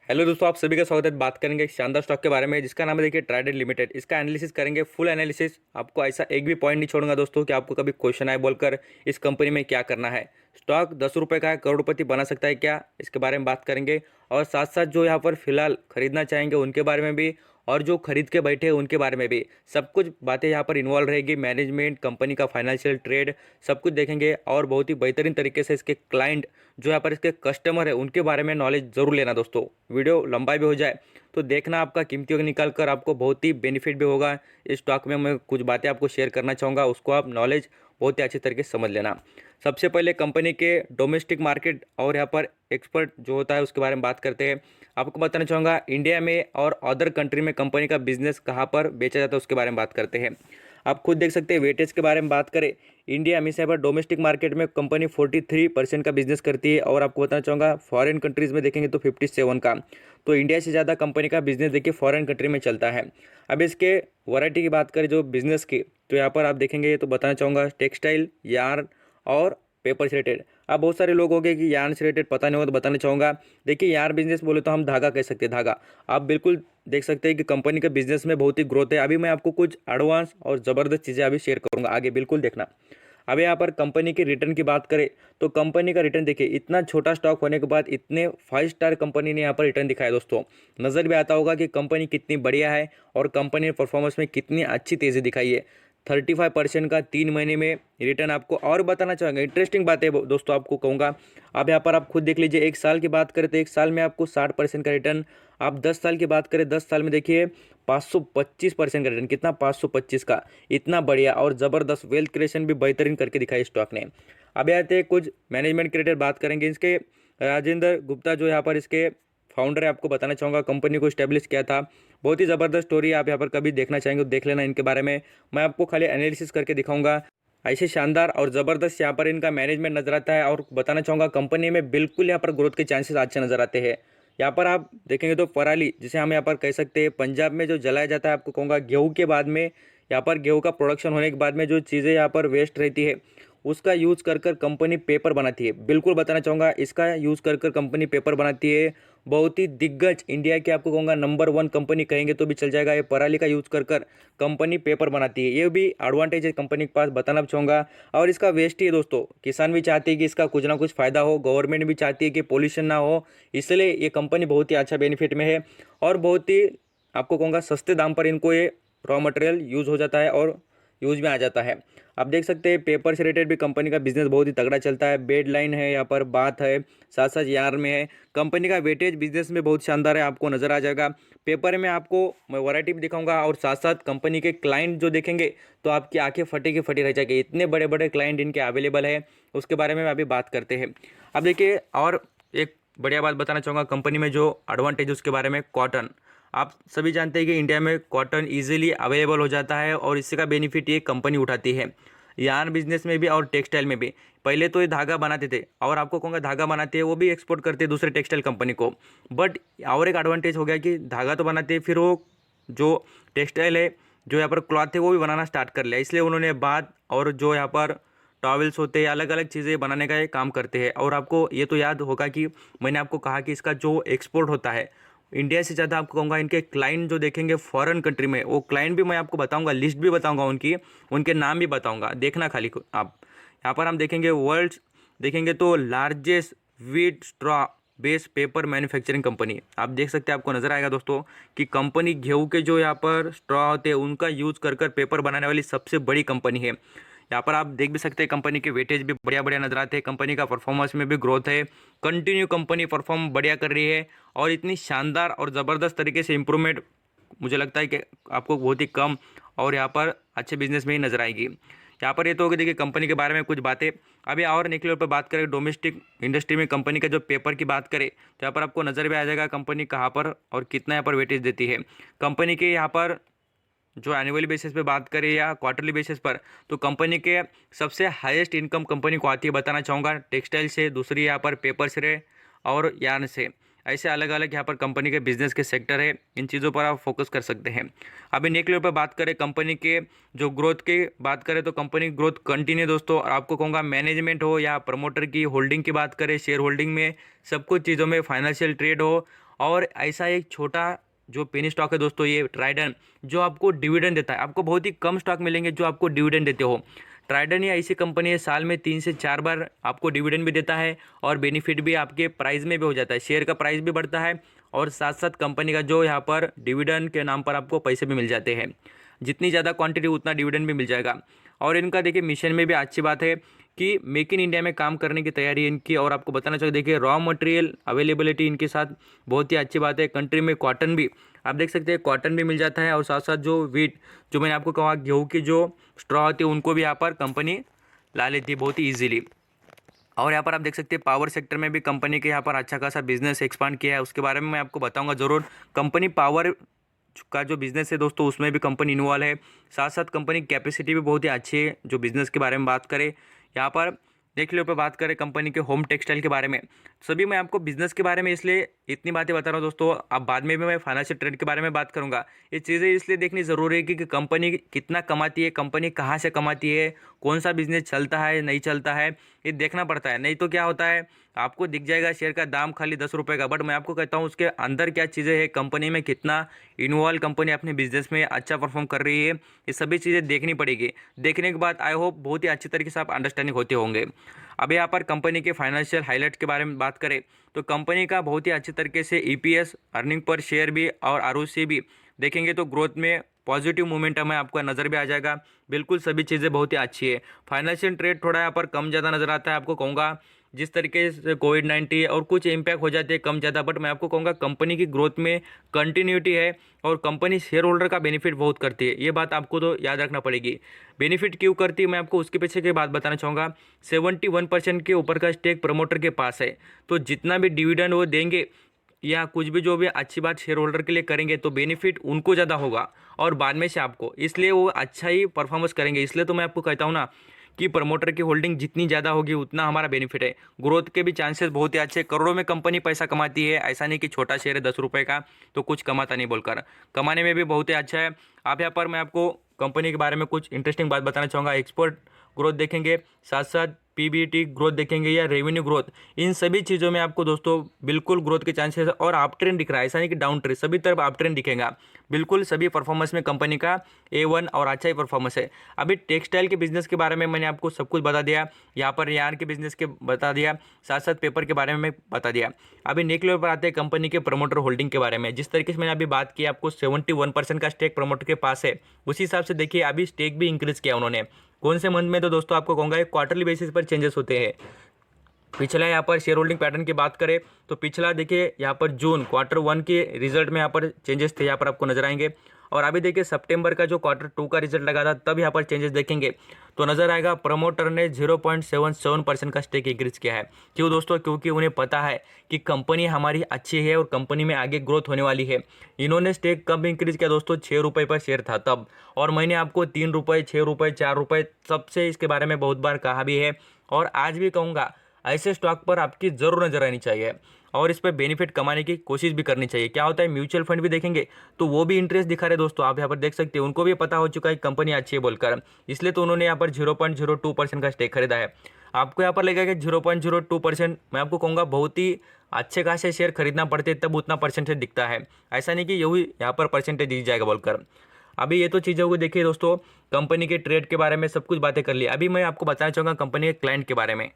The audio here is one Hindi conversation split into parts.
हेलो दोस्तों, आप सभी का स्वागत है। बात करेंगे एक शानदार स्टॉक के बारे में जिसका नाम है देखिए ट्राइडेंट लिमिटेड। इसका एनालिसिस करेंगे, फुल एनालिसिस। आपको ऐसा एक भी पॉइंट नहीं छोड़ूंगा दोस्तों कि आपको कभी क्वेश्चन आए बोलकर इस कंपनी में क्या करना है। स्टॉक 10 रुपये का है, करोड़पति बना सकता है क्या, इसके बारे में बात करेंगे। और साथ साथ जो यहाँ पर फिलहाल खरीदना चाहेंगे उनके बारे में भी, और जो खरीद के बैठे हैं उनके बारे में भी सब कुछ बातें यहाँ पर इन्वॉल्व रहेगी। मैनेजमेंट, कंपनी का फाइनेंशियल ट्रेड, सब कुछ देखेंगे। और बहुत ही बेहतरीन तरीके से इसके क्लाइंट, जो यहाँ पर इसके कस्टमर है, उनके बारे में नॉलेज जरूर लेना दोस्तों। वीडियो लंबा भी हो जाए तो देखना, आपका कीमती वक्त निकाल कर आपको बहुत ही बेनिफिट भी होगा। इस स्टॉक में मैं कुछ बातें आपको शेयर करना चाहूँगा, उसको आप नॉलेज बहुत ही अच्छी तरीके से समझ लेना। सबसे पहले कंपनी के डोमेस्टिक मार्केट और यहाँ पर एक्सपर्ट जो होता है उसके बारे में बात करते हैं। आपको बताना चाहूँगा इंडिया में और अदर कंट्री में कंपनी का बिजनेस कहाँ पर बेचा जाता है उसके बारे में बात करते हैं। आप खुद देख सकते हैं वेटेज के बारे में बात करें। इंडिया में से पर डोमेस्टिक मार्केट में कंपनी 43% का बिजनेस करती है, और आपको बताना चाहूँगा फॉरेन कंट्रीज़ में देखेंगे तो 57 का। तो इंडिया से ज़्यादा कंपनी का बिजनेस देखिए फॉरेन कंट्री में चलता है। अब इसके वैरायटी की बात करें जो बिजनेस की, तो यहाँ पर आप देखेंगे तो बताना चाहूँगा टेक्सटाइल, यार्न और पेपर से रिलेटेड। अब बहुत सारे लोग हो गए कि यार्न से रिलेटेड पता नहीं होगा, तो बताना चाहूँगा। देखिए यार्न बिजनेस बोले तो हम धागा कह सकते हैं, धागा। आप बिल्कुल देख सकते हैं कि कंपनी के बिजनेस में बहुत ही ग्रोथ है। अभी मैं आपको कुछ एडवांस और ज़बरदस्त चीज़ें अभी शेयर करूँगा, आगे बिल्कुल देखना। अब यहाँ पर कंपनी के रिटर्न की बात करें तो कंपनी का रिटर्न देखिए, इतना छोटा स्टॉक होने के बाद इतने 5 स्टार कंपनी ने यहाँ पर रिटर्न दिखाया दोस्तों। नज़र भी आता होगा कि कंपनी कितनी बढ़िया है और कंपनी ने परफॉर्मेंस में कितनी अच्छी तेज़ी दिखाई है। 35% का 3 महीने में रिटर्न आपको। और बताना चाहूँगा इंटरेस्टिंग बात है दोस्तों, आपको कहूँगा। अब यहाँ पर आप खुद देख लीजिए, 1 साल की बात करें तो 1 साल में आपको 60% का रिटर्न। आप 10 साल की बात करें, 10 साल में देखिए 525% का रिटर्न। कितना? 525 का। इतना बढ़िया और ज़बरदस्त वेल्थ क्रिएशन भी बेहतरीन करके दिखाई स्टॉक ने। अब आते हैं कुछ मैनेजमेंट के रिलेटेड बात करेंगे। इसके राजेंद्र गुप्ता जो यहाँ पर इसके फाउंडर है, आपको बताना चाहूँगा कंपनी को स्टैब्लिश किया था। बहुत ही ज़बरदस्त स्टोरी है, आप यहाँ पर कभी देखना चाहेंगे तो देख लेना इनके बारे में। मैं आपको खाली एनालिसिस करके दिखाऊंगा। ऐसे शानदार और ज़बरदस्त यहाँ पर इनका मैनेजमेंट नजर आता है। और बताना चाहूँगा कंपनी में बिल्कुल यहाँ पर ग्रोथ के चांसेस अच्छे नजर आते हैं। यहाँ पर आप देखेंगे तो पराली, जिसे हम यहाँ पर कह सकते हैं पंजाब में जो जलाया जाता है, आपको कहूँगा गेहूँ के बाद में, यहाँ पर गेहूँ का प्रोडक्शन होने के बाद में जो चीज़ें यहाँ पर वेस्ट रहती है उसका यूज़ कर कर कंपनी पेपर बनाती है। बिल्कुल बताना चाहूँगा, इसका यूज़ कर कर कंपनी पेपर बनाती है। बहुत ही दिग्गज इंडिया की, आपको कहूँगा नंबर 1 कंपनी कहेंगे तो भी चल जाएगा। ये पराली का यूज़ कर कर कंपनी पेपर बनाती है, ये भी एडवांटेज है कंपनी के पास, बताना चाहूँगा। और इसका वेस्ट ही है दोस्तों, किसान भी चाहते हैं कि इसका कुछ ना कुछ फ़ायदा हो, गवर्नमेंट भी चाहती है कि पोल्यूशन ना हो, इसलिए ये कंपनी बहुत ही अच्छा बेनिफिट में है। और बहुत ही आपको कहूँगा सस्ते दाम पर इनको ये रॉ मटेरियल यूज़ हो जाता है और यूज में आ जाता है। आप देख सकते हैं पेपर से रिलेटेड भी कंपनी का बिजनेस बहुत ही तगड़ा चलता है। बेड लाइन है, यहाँ पर बात है, साथ साथ यार में है। कंपनी का वेटेज बिजनेस में बहुत शानदार है, आपको नजर आ जाएगा। पेपर में आपको मैं वैरायटी भी दिखाऊंगा, और साथ साथ कंपनी के क्लाइंट जो देखेंगे तो आपकी आंखें फटी की फटी रह जाएगी। इतने बड़े बड़े क्लाइंट इनके अवेलेबल है, उसके बारे में अभी बात करते हैं। अब देखिए, और एक बढ़िया बात बताना चाहूँगा कंपनी में जो एडवांटेज उसके बारे में। कॉटन, आप सभी जानते हैं कि इंडिया में कॉटन इजीली अवेलेबल हो जाता है, और इससे का बेनिफिट ये कंपनी उठाती है। यार्न बिजनेस में भी और टेक्सटाइल में भी। पहले तो ये धागा बनाते थे, और आपको कहूँगा धागा बनाते हैं वो भी एक्सपोर्ट करते हैं दूसरे टेक्सटाइल कंपनी को। बट और एक एडवांटेज हो गया कि धागा तो बनाते हैं, फिर वो जो टेक्सटाइल है, जो यहाँ पर क्लॉथ है, वो भी बनाना स्टार्ट कर लिया। इसलिए उन्होंने बाद, और जो यहाँ पर टॉवल्स होते हैं, अलग अलग चीज़ें बनाने का ये काम करते हैं। और आपको ये तो याद होगा कि मैंने आपको कहा कि इसका जो एक्सपोर्ट होता है इंडिया से ज़्यादा, आपको कहूँगा इनके क्लाइंट जो देखेंगे फॉरेन कंट्री में, वो क्लाइंट भी मैं आपको बताऊँगा, लिस्ट भी बताऊँगा उनकी, उनके नाम भी बताऊँगा, देखना खाली आप। यहाँ पर हम देखेंगे वर्ल्ड, देखेंगे तो largest wheat straw base paper manufacturing company. आप देख सकते हैं, आपको नजर आएगा दोस्तों कि कंपनी गेहूं के जो यहाँ पर स्ट्रॉ होते हैं उनका यूज कर कर पेपर बनाने वाली सबसे बड़ी कंपनी है। यहाँ पर आप देख भी सकते हैं कंपनी के वेटेज भी बढ़िया बढ़िया नजर आते हैं। कंपनी का परफॉर्मेंस में भी ग्रोथ है, कंटिन्यू कंपनी परफॉर्म बढ़िया कर रही है। और इतनी शानदार और ज़बरदस्त तरीके से इम्प्रूवमेंट मुझे लगता है कि आपको बहुत ही कम और यहाँ पर अच्छे बिजनेस में ही नजर आएगी। यहाँ पर ये तो होगी देखिए कंपनी के बारे में कुछ बातें। अभी और निकले पर बात करें डोमेस्टिक इंडस्ट्री में कंपनी का जो पेपर की बात करें, तो यहाँ पर आपको नज़र भी आ जाएगा कंपनी कहाँ पर और कितना यहाँ पर वेटेज देती है। कंपनी के यहाँ पर जो एनुअली बेसिस पे बात करें या क्वार्टरली बेसिस पर, तो कंपनी के सबसे हाईएस्ट इनकम कंपनी को आती है, बताना चाहूँगा टेक्सटाइल से, दूसरी यहाँ पर पेपर से और यार्न से। ऐसे अलग अलग यहाँ पर कंपनी के बिजनेस के सेक्टर है, इन चीज़ों पर आप फोकस कर सकते हैं। अभी नेक्स्ट लेवल पर बात करें कंपनी के जो ग्रोथ की बात करें, तो कंपनी की ग्रोथ कंटिन्यू दोस्तों। और आपको कहूँगा मैनेजमेंट हो या प्रमोटर की होल्डिंग की बात करें, शेयर होल्डिंग में सब कुछ चीज़ों में फाइनेंशियल ट्रेड हो, और ऐसा एक छोटा जो पेनी स्टॉक है दोस्तों ये ट्राइडन, जो आपको डिविडेंड देता है। आपको बहुत ही कम स्टॉक मिलेंगे जो आपको डिविडेंड देते हो। ट्राइडन ये ऐसी कंपनी है, साल में 3 से 4 बार आपको डिविडेंड भी देता है और बेनिफिट भी आपके प्राइस में भी हो जाता है, शेयर का प्राइस भी बढ़ता है और साथ साथ कंपनी का जो यहाँ पर डिविडेंड के नाम पर आपको पैसे भी मिल जाते हैं। जितनी ज़्यादा क्वांटिटी उतना डिविडेंड भी मिल जाएगा। और इनका देखिए मिशन में भी अच्छी बात है कि मेक इन इंडिया में काम करने की तैयारी है इनकी। और आपको बताना चाहिए, देखिए रॉ मटेरियल अवेलेबिलिटी इनके साथ बहुत ही अच्छी बात है। कंट्री में कॉटन भी आप देख सकते हैं, कॉटन भी मिल जाता है और साथ साथ जो वीट, जो मैंने आपको कहा गेहूँ की जो स्ट्रॉ होती है उनको भी यहाँ पर कंपनी ला लेती है बहुत ही ईजिली। और यहाँ पर आप देख सकते हैं पावर सेक्टर में भी कंपनी के यहाँ पर अच्छा खासा बिजनेस एक्सपांड किया है, उसके बारे में मैं आपको बताऊंगा ज़रूर। कंपनी पावर का जो बिज़नेस है दोस्तों उसमें भी कंपनी इन्वॉल्व है। साथ साथ कंपनी की कैपेसिटी भी बहुत ही अच्छी है। जो बिज़नेस के बारे में बात करें यहाँ पर देख लो, पे बात करें कंपनी के होम टेक्सटाइल के बारे में, सभी मैं आपको बिज़नेस के बारे में इसलिए इतनी बातें बता रहा हूँ दोस्तों। अब बाद में भी मैं फाइनेंशियल ट्रेड के बारे में बात करूँगा। ये चीज़ें इसलिए देखनी ज़रूरी है कि कंपनी कितना कमाती है, कंपनी कहाँ से कमाती है, कौन सा बिज़नेस चलता है नहीं चलता है, ये देखना पड़ता है। नहीं तो क्या होता है, आपको दिख जाएगा शेयर का दाम खाली 10 रुपये का, बट मैं आपको कहता हूँ उसके अंदर क्या चीज़ें हैं, कंपनी में कितना इन्वॉल्व कंपनी अपने बिजनेस में अच्छा परफॉर्म कर रही है, ये सभी चीज़ें देखनी पड़ेगी। देखने के बाद आई होप बहुत ही अच्छी तरीके से आप अंडरस्टैंडिंग होते होंगे। अब यहाँ पर कंपनी के फाइनेंशियल हाईलाइट के बारे में बात करें तो कंपनी का बहुत ही अच्छी तरीके से ईपीएस, अर्निंग पर शेयर भी और आरओसी भी देखेंगे तो ग्रोथ में पॉजिटिव मोमेंटम है, आपका नज़र भी आ जाएगा। बिल्कुल सभी चीज़ें बहुत ही अच्छी है। फाइनेंशियल ट्रेड थोड़ा यहाँ पर कम ज़्यादा नज़र आता है, आपको कहूँगा जिस तरीके से कोविड-19 और कुछ इम्पैक्ट हो जाते हैं कम ज़्यादा, बट मैं आपको कहूँगा कंपनी की ग्रोथ में कंटिन्यूटी है और कंपनी शेयर होल्डर का बेनिफिट बहुत करती है। ये बात आपको तो याद रखना पड़ेगी। बेनिफिट क्यों करती है मैं आपको उसके पीछे की बात बताना चाहूँगा। 71% के ऊपर का स्टेक प्रमोटर के पास है, तो जितना भी डिविडेंड वो देंगे या कुछ भी जो भी अच्छी बात शेयर होल्डर के लिए करेंगे तो बेनिफिट उनको ज़्यादा होगा और बाद में से आपको, इसलिए वो अच्छा ही परफॉर्मेंस करेंगे। इसलिए तो मैं आपको कहता हूँ ना कि प्रमोटर की होल्डिंग जितनी ज़्यादा होगी उतना हमारा बेनिफिट है। ग्रोथ के भी चांसेस बहुत ही अच्छे, करोड़ों में कंपनी पैसा कमाती है, ऐसा नहीं कि छोटा शेयर है 10 रुपये का तो कुछ कमाता नहीं बोलकर, कमाने में भी बहुत ही अच्छा है। आप यहाँ पर मैं आपको कंपनी के बारे में कुछ इंटरेस्टिंग बात बताना चाहूँगा। एक्सपोर्ट ग्रोथ देखेंगे, साथ साथ पीबीटी ग्रोथ देखेंगे या रेवेन्यू ग्रोथ, इन सभी चीज़ों में आपको दोस्तों बिल्कुल ग्रोथ के चांसेस और अप ट्रेंड दिख रहा है, ऐसा नहीं कि डाउन ट्रेंड, सभी तरफ अप ट्रेंड दिखेगा। बिल्कुल सभी परफॉर्मेंस में कंपनी का A1 और अच्छा ही परफॉर्मेंस है। अभी टेक्सटाइल के बिजनेस के बारे में मैंने आपको सब कुछ बता दिया, यहाँ पर यार्न के बिजनेस के बता दिया, साथ साथ पेपर के बारे में बता दिया। अभी नेक्स्ट लेवल पर आते हैं कंपनी के प्रमोटर होल्डिंग के बारे में। जिस तरीके से मैंने अभी बात की आपको 71% का स्टेक प्रमोटर के पास है, उसी हिसाब से देखिए अभी स्टेक भी इंक्रीज किया उन्होंने। कौन से मंथ में, तो दोस्तों आपको कहूँगा क्वार्टरली बेसिस पर चेंजेस होते हैं। पिछला यहाँ पर शेयर होल्डिंग पैटर्न की बात करें तो पिछला देखिए यहाँ पर जून Q1 के रिजल्ट में यहाँ पर चेंजेस थे, यहाँ पर आपको नजर आएंगे। और अभी देखिए सितंबर का जो Q2 का रिजल्ट लगा था तब यहाँ पर चेंजेस देखेंगे तो नजर आएगा प्रमोटर ने 0.77% का स्टेक इंक्रीज किया है। क्यों दोस्तों? क्योंकि उन्हें पता है कि कंपनी हमारी अच्छी है और कंपनी में आगे ग्रोथ होने वाली है। इन्होंने स्टेक कब इंक्रीज किया दोस्तों? 6 रुपये पर शेयर था तब, और मैंने आपको 3 रुपये, 6 रुपये, 4 रुपये सबसे इसके बारे में बहुत बार कहा भी है और आज भी कहूँगा ऐसे स्टॉक पर आपकी जरूर नजर आनी चाहिए और इस पर बेनिफिट कमाने की कोशिश भी करनी चाहिए। क्या होता है, म्यूचुअल फंड भी देखेंगे तो वो भी इंटरेस्ट दिखा रहे दोस्तों, आप यहाँ पर देख सकते हैं, उनको भी पता हो चुका है कंपनी अच्छी है बोलकर, इसलिए तो उन्होंने यहाँ पर 0.02% का स्टेक खरीदा है। आपको यहाँ पर लगेगा कि 0.02%, मैं आपको कहूँगा बहुत ही अच्छे खासे शेयर खरीदना पड़ते तब उतना परसेंटेज दिखता है, ऐसा नहीं कि यही यहाँ पर परसेंटेज दिख जाएगा बोलकर। अभी ये तो चीज़ों को देखिए दोस्तों, कंपनी के ट्रेड के बारे में सब कुछ बातें कर ली। अभी मैं आपको बताना चाहूँगा कंपनी के क्लाइंट के बारे में।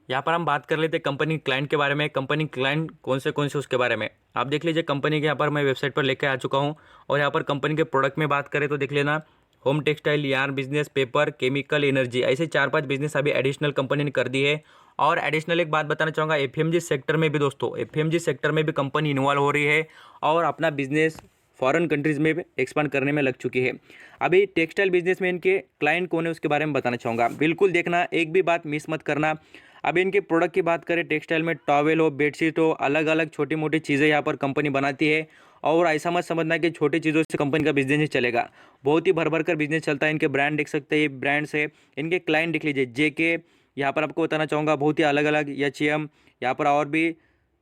यहाँ पर हम बात कर लेते हैं कंपनी क्लाइंट के बारे में। कंपनी क्लाइंट कौन से उसके बारे में आप देख लीजिए। कंपनी के यहाँ पर मैं वेबसाइट पर लेकर आ चुका हूँ और यहाँ पर कंपनी के प्रोडक्ट में बात करें तो देख लेना, home textile, yarn business, paper, chemical, energy, ऐसे 4-5 बिजनेस अभी एडिशनल कंपनी ने कर दी है। और एडिशनल एक बात बताना चाहूँगा, एफएमजी सेक्टर में भी दोस्तों, एफएमजी सेक्टर में भी कंपनी इन्वॉल्व हो रही है और अपना बिजनेस फॉरेन कंट्रीज़ में भी एक्सपांड करने में लग चुकी है। अभी टेक्सटाइल बिजनेस में इनके क्लाइंट कौन है उसके बारे में बताना चाहूँगा, बिल्कुल देखना, एक भी बात मिस मत करना। अभी इनके प्रोडक्ट की बात करें, टेक्सटाइल में टॉवेल हो, बेडशीट हो, अलग अलग छोटी मोटी चीज़ें यहाँ पर कंपनी बनाती है। और ऐसा मत समझना कि छोटी चीज़ों से कंपनी का बिजनेस ही चलेगा, बहुत ही भर भर कर बिजनेस चलता है। इनके ब्रांड देख सकते हैं, ये ब्रांड्स है। इनके क्लाइंट देख लीजिए, जेके, यहाँ पर आपको बताना चाहूँगा बहुत ही अलग अलग, एचएम, यहाँ पर और भी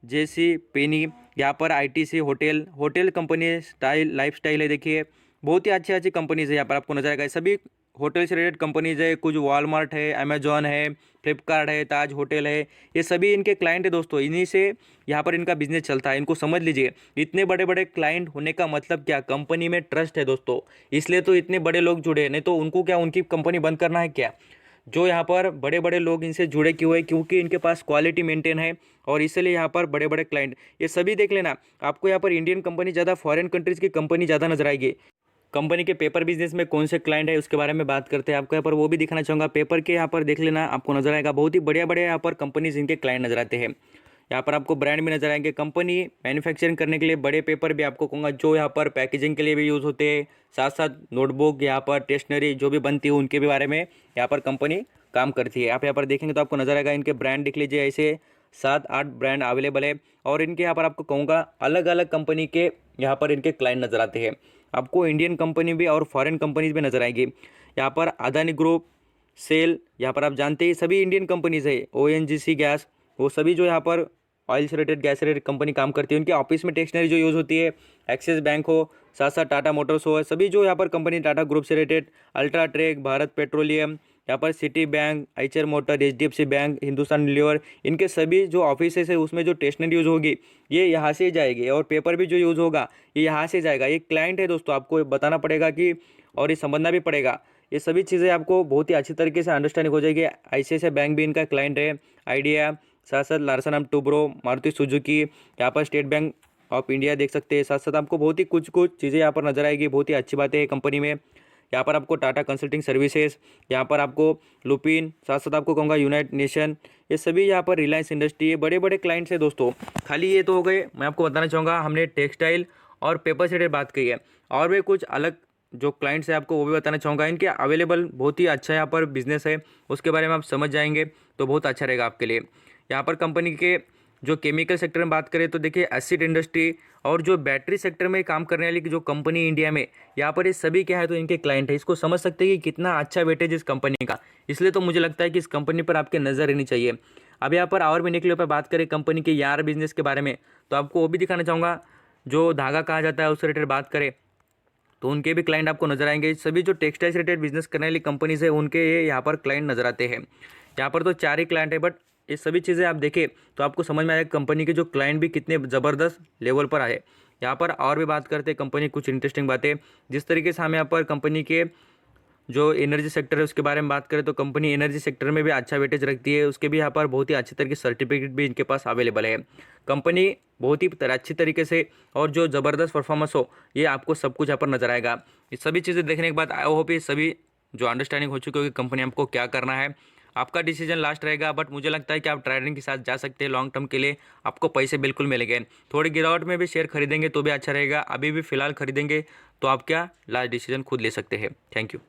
जेसी पेनी, यहाँ पर ITC, hotel company, style life style है, देखिए बहुत ही अच्छी अच्छी कंपनीज है यहाँ पर आपको नजर आएगा। सभी होटल से रिलेटेड कंपनीज है, कुछ वॉलमार्ट है, अमेजॉन है, फ्लिपकार्ट है, ताज होटल है, ये सभी इनके क्लाइंट है दोस्तों। इन्हीं से यहाँ पर इनका बिजनेस चलता है। इनको समझ लीजिए, इतने बड़े बड़े क्लाइंट होने का मतलब क्या, कंपनी में ट्रस्ट है दोस्तों, इसलिए तो इतने बड़े लोग जुड़े हैं। नहीं तो उनको क्या, उनकी कंपनी बंद करना है क्या। जो यहाँ पर बड़े बड़े लोग इनसे जुड़े क्यों है, क्योंकि इनके पास क्वालिटी मेंटेन है और इसलिए यहाँ पर बड़े बड़े क्लाइंट। ये सभी देख लेना, आपको यहाँ पर इंडियन कंपनी ज़्यादा, फॉरेन कंट्रीज़ की कंपनी ज़्यादा नजर आएगी। कंपनी के पेपर बिजनेस में कौन से क्लाइंट है उसके बारे में बात करते हैं, आपको यहाँ पर वो भी दिखाना चाहूँगा। पेपर के यहाँ पर देख लेना, आपको नजर आएगा बहुत ही बढ़िया बढ़िया यहाँ पर कंपनीज इनके क्लाइंट नजर आते हैं। यहाँ पर आपको ब्रांड भी नजर आएंगे। कंपनी मैन्युफैक्चरिंग करने के लिए बड़े पेपर भी आपको कहूँगा, जो यहाँ पर पैकेजिंग के लिए भी यूज़ होते हैं, साथ साथ नोटबुक, यहाँ पर स्टेशनरी जो भी बनती है उनके भी बारे में यहाँ पर कंपनी काम करती है। आप यहाँ पर देखेंगे तो आपको नजर आएगा, इनके ब्रांड देख लीजिए, ऐसे 7-8 ब्रांड अवेलेबल है। और इनके यहाँ पर आपको कहूँगा अलग अलग कंपनी के यहाँ पर इनके क्लाइंट नजर आते हैं। आपको इंडियन कंपनी भी और फॉरेन कंपनीज भी नजर आएगी। यहाँ पर अदानी ग्रुप, सेल, यहाँ पर आप जानते हैं सभी इंडियन कंपनीज है। ONGC गैस, वो सभी जो यहाँ पर ऑयल से रिलेटेड, गैस से रिलेटेड कंपनी काम करती है। उनके ऑफिस में स्टेशनरी जो यूज़ होती है, एक्सिस बैंक हो, साथ साथ टाटा मोटर्स हो, सभी जो यहाँ पर कंपनी टाटा ग्रुप से रिलेटेड, अल्ट्राटेक, भारत पेट्रोलियम, यहाँ पर Citibank, Eicher motor, HDFC bank, Hindustan Lever, इनके सभी जो ऑफिसेस है उसमें जो स्टेशनरी यूज़ होगी ये यहाँ से जाएगी और पेपर भी जो यूज़ होगा ये यहाँ से जाएगा। ये क्लाइंट है दोस्तों, आपको बताना पड़ेगा कि, और ये समझना भी पड़ेगा। ये सभी चीज़ें आपको बहुत ही अच्छी तरीके से अंडरस्टैंडिंग हो जाएगी। ICICI बैंक भी इनका क्लाइंट है, आइडिया, साथ साथ Larsen and Toubro, Maruti Suzuki, यहाँ पर स्टेट बैंक ऑफ इंडिया देख सकते हैं। साथ साथ आपको बहुत ही कुछ चीज़ें यहाँ पर नजर आएगी, बहुत ही अच्छी बातें हैं कंपनी में। यहाँ पर आपको टाटा कंसल्टिंग सर्विसेज, यहाँ पर आपको लुपिन, साथ साथ आपको कहूँगा यूनाइटेड नेशन, ये सभी यहाँ पर रिलायंस इंडस्ट्री, ये बड़े बड़े क्लाइंट्स हैं दोस्तों। खाली ये तो हो गए, मैं आपको बताना चाहूँगा हमने टेक्सटाइल और पेपर से रिलेटेड बात की है, और भी कुछ अलग जो क्लाइंट्स है आपको वो भी बताना चाहूँगा। इनके अवेलेबल बहुत ही अच्छा यहाँ पर बिजनेस है, उसके बारे में आप समझ जाएंगे तो बहुत अच्छा रहेगा आपके लिए। यहाँ पर कंपनी के जो केमिकल सेक्टर में बात करें तो देखिए एसिड इंडस्ट्री और जो बैटरी सेक्टर में काम करने वाली जो कंपनी इंडिया में, यहाँ पर ये सभी क्या है तो इनके क्लाइंट है। इसको समझ सकते हैं कि कितना अच्छा वेटेज इस कंपनी का, इसलिए तो मुझे लगता है कि इस कंपनी पर आपके नज़र रहनी चाहिए। अब यहाँ पर और भी निकले पर बात करें कंपनी के यार बिजनेस के बारे में, तो आपको वो भी दिखाना चाहूँगा। जो धागा कहा जाता है उससे रिलेटेड बात करें तो उनके भी क्लाइंट आपको नजर आएंगे। सभी जो टेक्सटाइल से रिलेटेड बिजनेस करने वाली कंपनीज है उनके ये यहाँ पर क्लाइंट नजर आते हैं। यहाँ पर तो 4 ही क्लाइंट है, बट ये सभी चीज़ें आप देखें तो आपको समझ में आएगा कंपनी के जो क्लाइंट भी कितने ज़बरदस्त लेवल पर आए। यहाँ पर और भी बात करते हैं कंपनी कुछ इंटरेस्टिंग बातें, जिस तरीके से हम यहाँ पर कंपनी के जो एनर्जी सेक्टर है उसके बारे में बात करें तो कंपनी एनर्जी सेक्टर में भी अच्छा वेटेज रखती है। उसके भी यहाँ पर बहुत ही अच्छे तरीके सर्टिफिकेट भी इनके पास अवेलेबल है। कंपनी बहुत ही अच्छी तरीके से और जो ज़बरदस्त परफॉर्मेंस हो ये आपको सब कुछ यहाँ पर नजर आएगा। ये सभी चीज़ें देखने के बाद आई होप ये सभी जो अंडरस्टैंडिंग हो चुकी होगी कंपनी आपको क्या करना है। आपका डिसीजन लास्ट रहेगा, बट मुझे लगता है कि आप ट्रेडिंग के साथ जा सकते हैं। लॉन्ग टर्म के लिए आपको पैसे बिल्कुल मिलेंगे। थोड़ी गिरावट में भी शेयर खरीदेंगे तो भी अच्छा रहेगा, अभी भी फिलहाल खरीदेंगे तो आप क्या लास्ट डिसीजन खुद ले सकते हैं। Thank you.